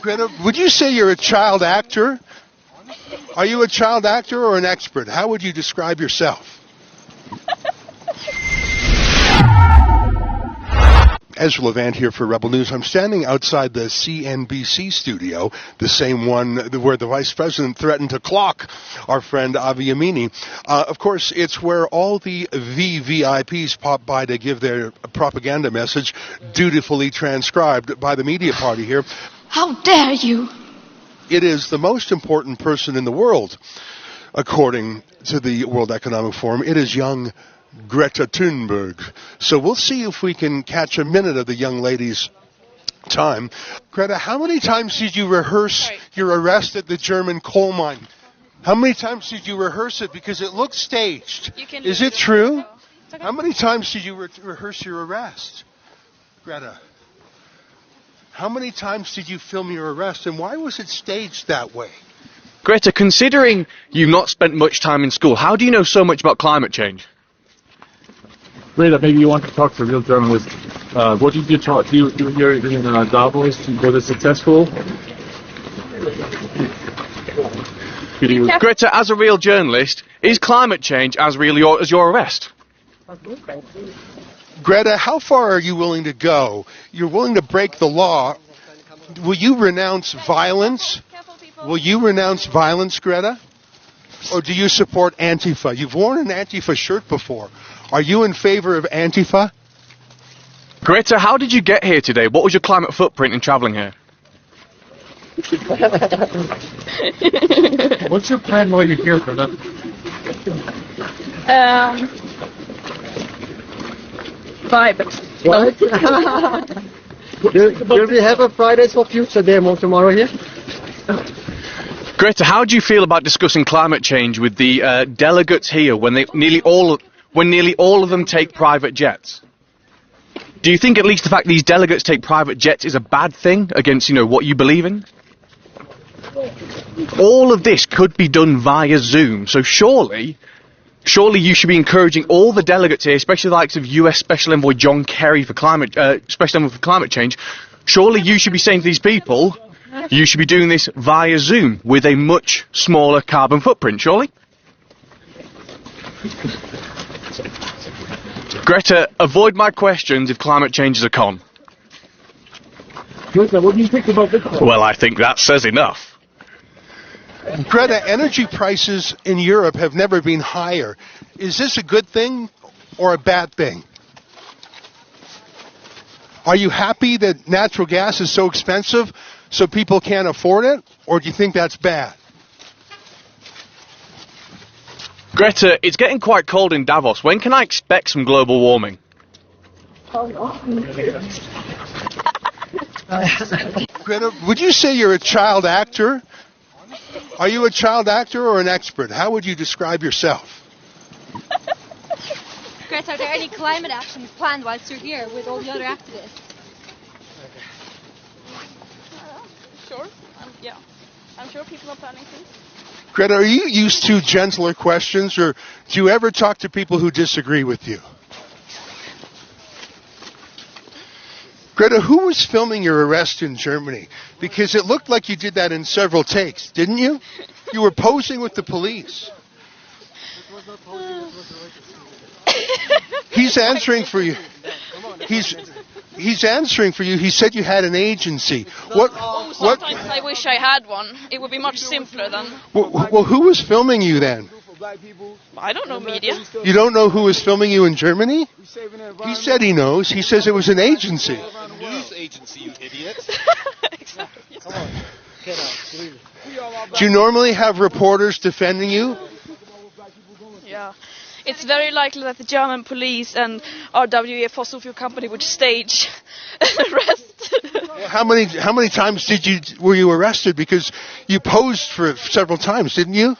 Greta, would you say you're a child actor? Are you a child actor or an expert? How would you describe yourself? Ezra Levant here for Rebel News. I'm standing outside the CNBC studio, the same one where the Vice President threatened to clock our friend Avi Yamini. Of course, it's where all the VVIPs pop by to give their propaganda message, dutifully transcribed by the media party here. How dare you! It is the most important person in the world, according to the World Economic Forum. It is young Greta Thunberg. So we'll see if we can catch a minute of the young lady's time. Greta, how many times did you rehearse your arrest at the German coal mine? How many times did you rehearse it? Because it looked staged. Is it true? How many times did you rehearse your arrest? Greta, how many times did you film your arrest, and why was it staged that way? Greta, considering you've not spent much time in school, how do you know so much about climate change? Greta, maybe you want to talk to a real journalist. What did you talk to here in Davos? Was it successful? Greta, as a real journalist, is climate change as real as your arrest? Greta, how far are you willing to go? You're willing to break the law. Will you renounce violence? Will you renounce violence, Greta? Or do you support Antifa? You've worn an Antifa shirt before. Are you in favor of Antifa? Greta, how did you get here today? What was your climate footprint in travelling here? What's your plan while you're here, Greta? Vibe. What? Will we have a Fridays for Future demo tomorrow here? Greta, how do you feel about discussing climate change with the delegates here when nearly all of them take private jets? Do you think at least the fact these delegates take private jets is a bad thing against, what you believe in? All of this could be done via Zoom, so surely you should be encouraging all the delegates here, especially the likes of US Special Envoy John Kerry for Special Envoy for Climate Change. Surely you should be saying to these people, you should be doing this via Zoom with a much smaller carbon footprint, surely? Greta, avoid my questions if climate change is a con. Greta, what do you think about this? Well, I think that says enough. Greta, energy prices in Europe have never been higher. Is this a good thing or a bad thing? Are you happy that natural gas is so expensive so people can't afford it, or do you think that's bad? Greta, it's getting quite cold in Davos. When can I expect some global warming? Greta, would you say you're a child actor? Are you a child actor or an expert? How would you describe yourself? Greta, are there any climate actions planned whilst you're here with all the other activists? Sure. Yeah. I'm sure people are planning things. Greta, are you used to gentler questions, or do you ever talk to people who disagree with you? Greta, who was filming your arrest in Germany? Because it looked like you did that in several takes, didn't you? You were posing with the police. He's answering for you. He's answering for you. He said you had an agency. Sometimes I wish I had one. It would be much simpler than... Well, who was filming you then? I don't know, media. You don't know who was filming you in Germany? He said he knows. He says it was an agency. News agency, you idiot. Exactly. Come on, get out, please. Do you normally have reporters defending you? Yeah. It's very likely that the German police and RWE, a fossil fuel company, would stage an arrest. How many times were you arrested? Because you posed for several times, didn't you?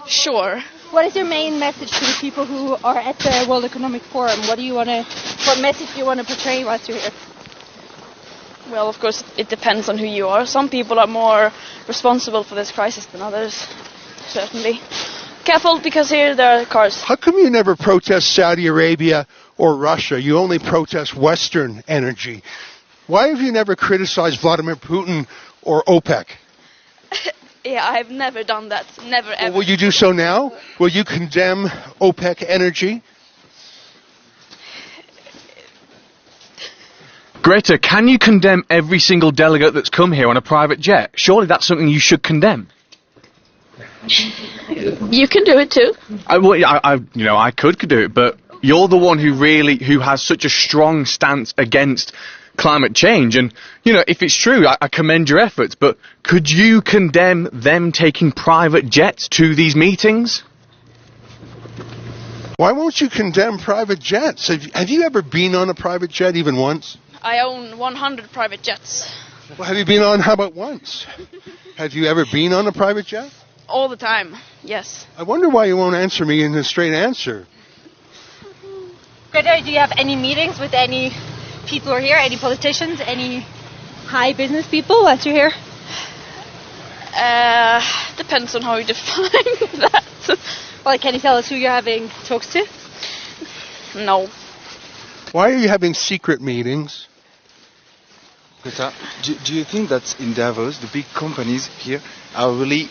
Sure. What is your main message to the people who are at the World Economic Forum? What message do you want to portray whilst you're here? Well, of course, it depends on who you are. Some people are more responsible for this crisis than others, certainly. Careful, because here there are cars. How come you never protest Saudi Arabia or Russia? You only protest Western energy. Why have you never criticized Vladimir Putin or OPEC? Yeah, I have never done that. Never, ever. Well, will you do so now? Will you condemn OPEC energy? Greta, can you condemn every single delegate that's come here on a private jet? Surely that's something you should condemn. You can do it too. I could do it, but you're the one who has such a strong stance against climate change, and if it's true, I commend your efforts, but could you condemn them taking private jets to these meetings? Why won't you condemn private jets? Have you ever been on a private jet even once? I own 100 private jets. Well, have you been on, how about once? Have you ever been on a private jet? All the time, yes. I wonder why you won't answer me in a straight answer. Greta, do you have any meetings with any people who are here? Any politicians? Any high business people that you're here? Depends on how you define that. Well, can you tell us who you're having talks to? No. Why are you having secret meetings? Greta, do you think that in Davos, the big companies here are really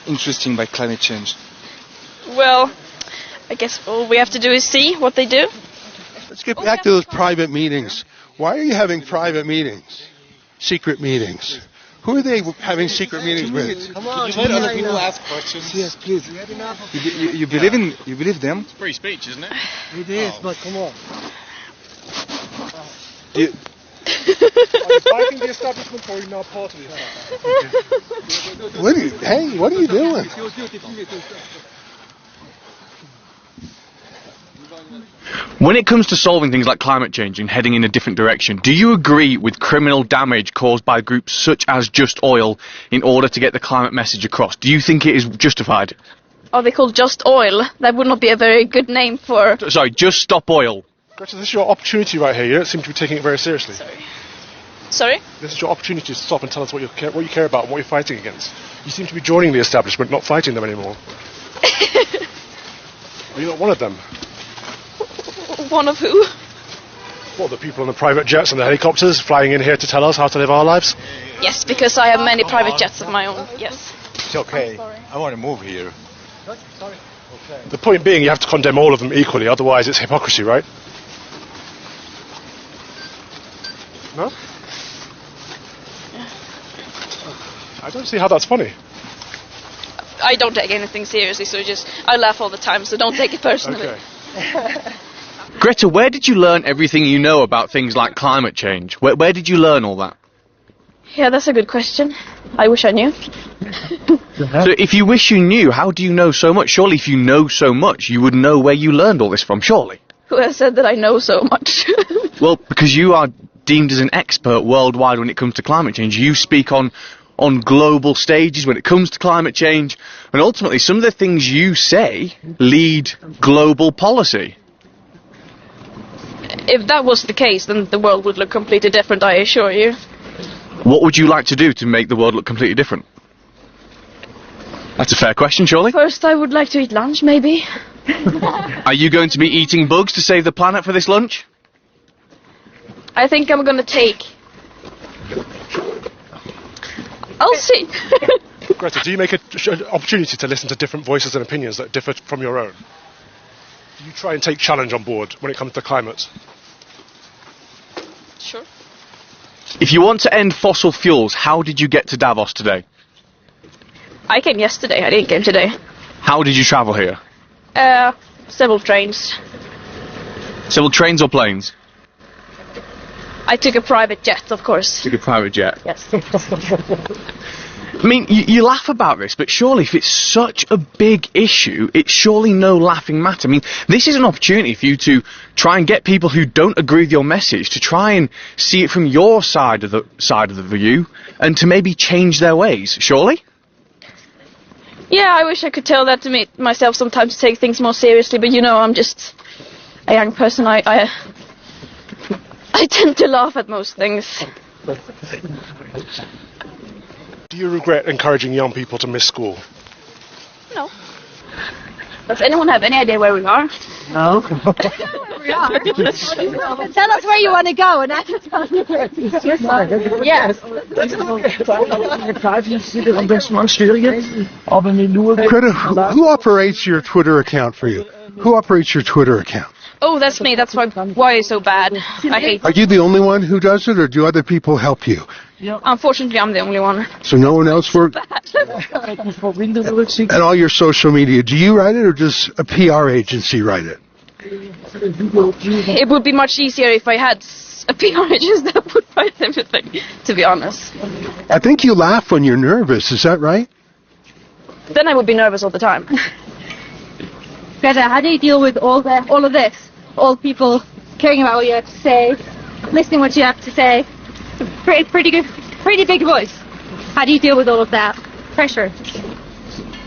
interested by climate change? Well, I guess all we have to do is see what they do. Let's get back to those private meetings. Why are you having private meetings? Secret meetings. Who are they having secret meetings with? Come on, let other people ask questions. Yes, please. You believe them? It's free speech, isn't it? It is, but come on. Are you fighting the establishment or are you now part of it? Hey, what are you doing? When it comes to solving things like climate change and heading in a different direction, do you agree with criminal damage caused by groups such as Just Oil in order to get the climate message across? Do you think it is justified? Are they called Just Oil? That would not be a very good name for... Sorry, Just Stop Oil. Greta, this is your opportunity right here. You don't seem to be taking it very seriously. Sorry? This is your opportunity to stop and tell us what you care about and what you're fighting against. You seem to be joining the establishment, not fighting them anymore. Are you not one of them? One of who? What, the people on the private jets and the helicopters flying in here to tell us how to live our lives? Yes, because I have many private jets of my own, yes. It's okay. I want to move here. The point being, you have to condemn all of them equally, otherwise it's hypocrisy, right? No? I don't see how that's funny. I don't take anything seriously, so I laugh all the time, so don't take it personally. Okay. Greta, where did you learn everything you know about things like climate change? Where did you learn all that? Yeah, that's a good question. I wish I knew. So if you wish you knew, how do you know so much? Surely if you know so much, you would know where you learned all this from, surely? Who has said that I know so much? Well, because you are deemed as an expert worldwide when it comes to climate change. You speak on global stages when it comes to climate change, and ultimately some of the things you say lead global policy. If that was the case, then the world would look completely different, I assure you. What would you like to do to make the world look completely different? That's a fair question, surely. First, I would like to eat lunch, maybe. Are you going to be eating bugs to save the planet for this lunch? I think I'm gonna take... I'll see. Greta, do you make an opportunity to listen to different voices and opinions that differ from your own? Do you try and take challenge on board when it comes to climate? Sure. If you want to end fossil fuels, how did you get to Davos today? I came yesterday, I didn't come today. How did you travel here? Several trains. Several trains or planes? I took a private jet, of course. Took a private jet. Yes. I mean, you laugh about this, but surely if it's such a big issue, it's surely no laughing matter. I mean, this is an opportunity for you to try and get people who don't agree with your message to try and see it from your side of the view and to maybe change their ways, surely? Yeah, I wish I could tell that to myself sometimes to take things more seriously, but I'm just a young person. I tend to laugh at most things. Do you regret encouraging young people to miss school? No. Does anyone have any idea where we are? No. we are. Tell us where you want to go, and I can tell you where it is. Yes. Greta, who operates your Twitter account for you? Who operates your Twitter account? Oh, that's me. That's why it's so bad. I hate Are you the only one who does it, or do other people help you? Unfortunately, I'm the only one. So no one else works? And all your social media, do you write it, or does a PR agency write it? It would be much easier if I had a PR agency that would write everything, to be honest. I think you laugh when you're nervous, is that right? Then I would be nervous all the time. Greta, how do you deal with all of this? All people caring about what you have to say, listening what you have to say. Pretty big voice. How do you deal with all of that pressure?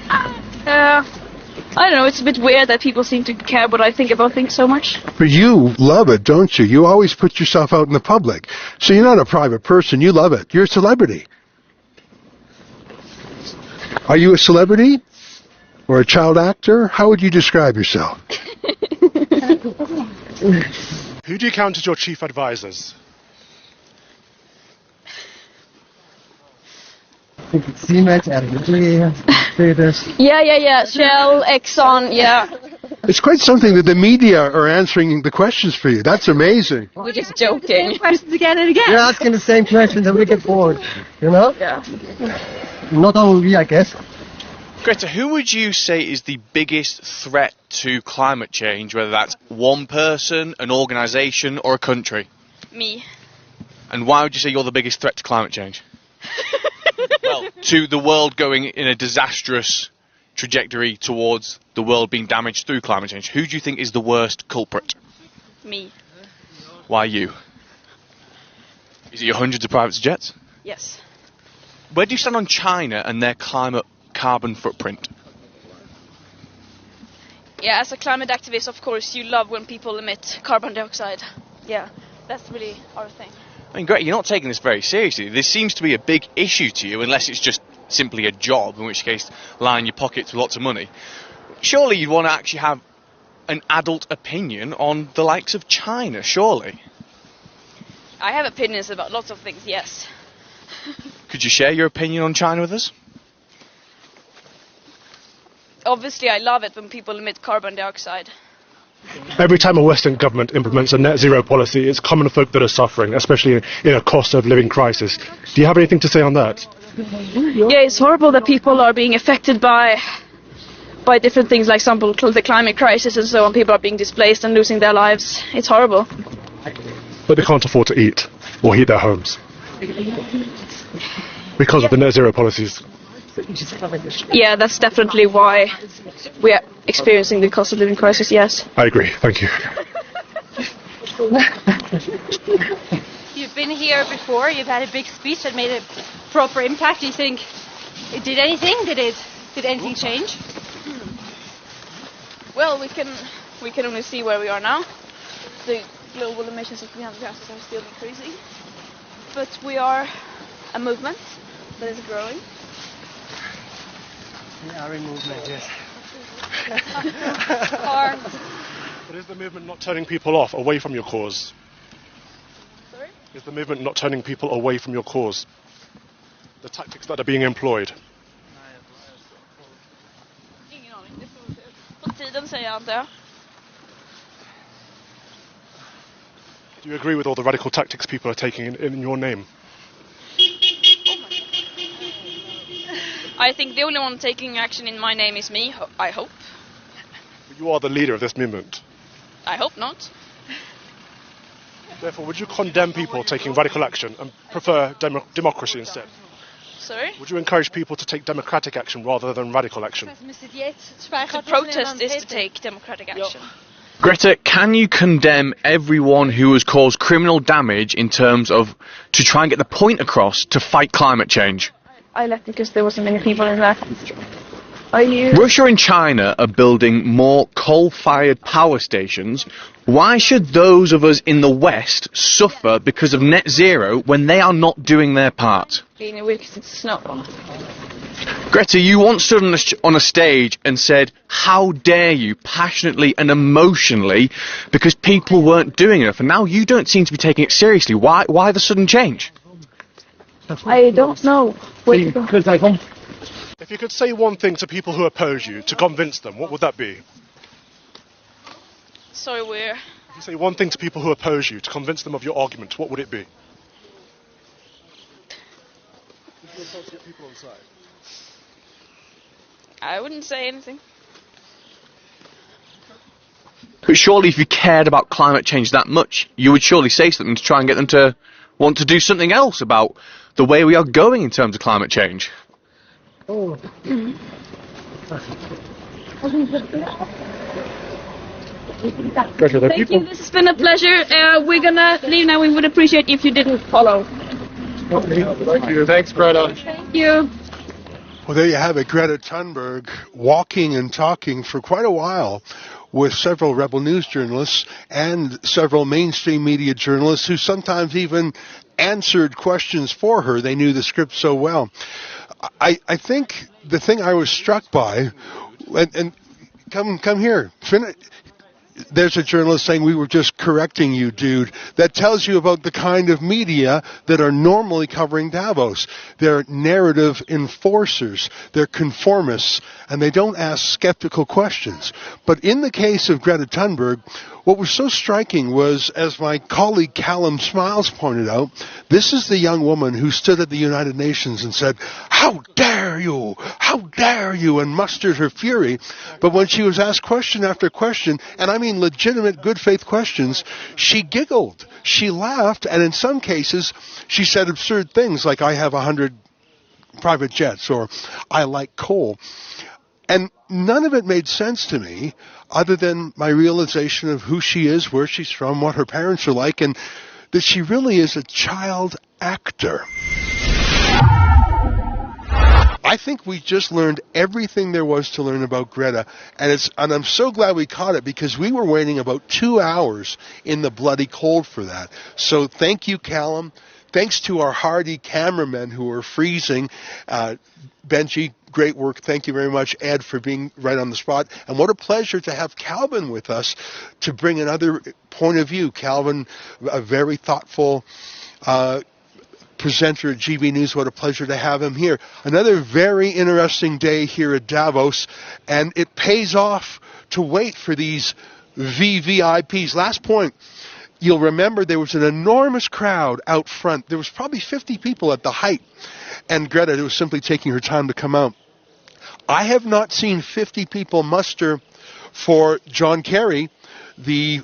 I don't know, it's a bit weird that people seem to care what I think about things so much. But you love it, don't you? You always put yourself out in the public. So you're not a private person, you love it. You're a celebrity. Are you a celebrity? Or a child actor? How would you describe yourself? Who do you count as your chief advisors? Yeah. Shell, Exxon, yeah. It's quite something that the media are answering the questions for you. That's amazing. We're just joking. Questions again and again. You're asking the same questions and we get bored, you know? Yeah. Not only we, I guess. Greta, who would you say is the biggest threat to climate change, whether that's one person, an organisation or a country? Me. And why would you say you're the biggest threat to climate change? Well, to the world going in a disastrous trajectory towards the world being damaged through climate change. Who do you think is the worst culprit? Me. Why you? Is it your hundreds of private jets? Yes. Where do you stand on China and their carbon footprint? Yeah, as a climate activist, of course, you love when people emit carbon dioxide. Yeah, that's really our thing. I mean, Greta, you're not taking this very seriously. This seems to be a big issue to you, unless it's just simply a job, in which case line your pockets with lots of money. Surely you'd want to actually have an adult opinion on the likes of China, surely? I have opinions about lots of things, yes. Could you share your opinion on China with us? Obviously, I love it when people emit carbon dioxide. Every time a Western government implements a net zero policy, it's common folk that are suffering, especially in a cost of living crisis. Do you have anything to say on that? Yeah, it's horrible that people are being affected by different things, like example, the climate crisis and so on. People are being displaced and losing their lives. It's horrible. But they can't afford to eat or heat their homes because of the net zero policies. Yeah, that's definitely why we are experiencing the cost of living crisis, yes. I agree, thank you. You've been here before, you've had a big speech that made a proper impact. Do you think it did anything? Did anything change? Well, we can only see where we are now. The global emissions of greenhouse gases are still increasing. But we are a movement that is growing. We are in movement, yes. But is the movement not turning people off, away from your cause? Sorry? Is the movement not turning people away from your cause? The tactics that are being employed? Ingen aning. Det får tiden säga, antar jag. Do you agree with all the radical tactics people are taking in your name? I think the only one taking action in my name is me, I hope. But you are the leader of this movement. I hope not. Therefore, would you condemn people taking radical action and prefer democracy instead? Sorry? Would you encourage people to take democratic action rather than radical action? To protest is to take democratic action. Greta, can you condemn everyone who has caused criminal damage in terms of to try and get the point across to fight climate change? I left because there wasn't many people in there. Are you? Russia and China are building more coal-fired power stations. Why should those of us in the West suffer because of net zero when they are not doing their part? Being a week since snow. Greta, you once stood on a stage and said, "How dare you," passionately and emotionally, because people weren't doing enough, and now you don't seem to be taking it seriously. Why the sudden change? I don't know. If you could say one thing to people who oppose you to convince them, what would that be? Sorry, where? If you say one thing to people who oppose you to convince them of your argument, what would it be? I wouldn't say anything. But surely if you cared about climate change that much, you would surely say something to try and get them to want to do something else about the way we are going in terms of climate change. Thank you, this has been a pleasure. We're gonna leave now. We would appreciate if you didn't follow. Thank you. Thanks, Greta. Thank you. Well, there you have it. Greta Thunberg walking and talking for quite a while with several Rebel News journalists and several mainstream media journalists who sometimes even answered questions for her. They knew the script so well. I think the thing I was struck by, and come here, there's a journalist saying, "We were just correcting you, dude." That tells you about the kind of media that are normally covering Davos. They're narrative enforcers, they're conformists, and they don't ask skeptical questions. But in the case of Greta Thunberg, what was so striking was, as my colleague Callum Smiles pointed out, this is the young woman who stood at the United Nations and said, "How dare you? How dare you?" and mustered her fury. But when she was asked question after question, and I mean legitimate good faith questions, she giggled, she laughed, and in some cases she said absurd things like, "I have 100 private jets," or "I like coal." And none of it made sense to me other than my realization of who she is, where she's from, what her parents are like, and that she really is a child actor. I think we just learned everything there was to learn about Greta, and I'm so glad we caught it because we were waiting about 2 hours in the bloody cold for that. So thank you, Callum. Thanks to our hardy cameramen who are freezing. Benji, great work. Thank you very much, Ed, for being right on the spot. And what a pleasure to have Calvin with us to bring another point of view. Calvin, a very thoughtful presenter at GB News. What a pleasure to have him here. Another very interesting day here at Davos, and it pays off to wait for these VVIPs. Last point. You'll remember there was an enormous crowd out front. There was probably 50 people at the height, and Greta was simply taking her time to come out. I have not seen 50 people muster for John Kerry, the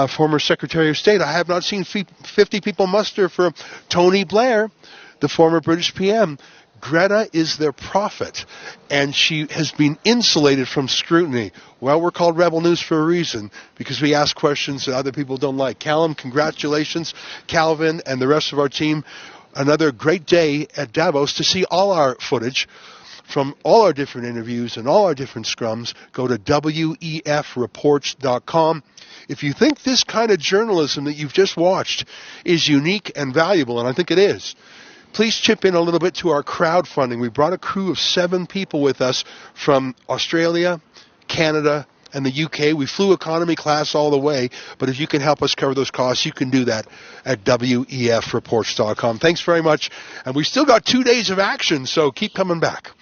former Secretary of State. I have not seen 50 people muster for Tony Blair, the former British PM. Greta is their prophet, and she has been insulated from scrutiny. Well, we're called Rebel News for a reason, because we ask questions that other people don't like. Callum, congratulations. Calvin and the rest of our team, another great day at Davos. To see all our footage from all our different interviews and all our different scrums, go to wefreports.com. If you think this kind of journalism that you've just watched is unique and valuable, and I think it is, please chip in a little bit to our crowdfunding. We brought a crew of 7 people with us from Australia, Canada, and the UK. We flew economy class all the way, but if you can help us cover those costs, you can do that at wefreports.com. Thanks very much, and we still got 2 days of action, so keep coming back.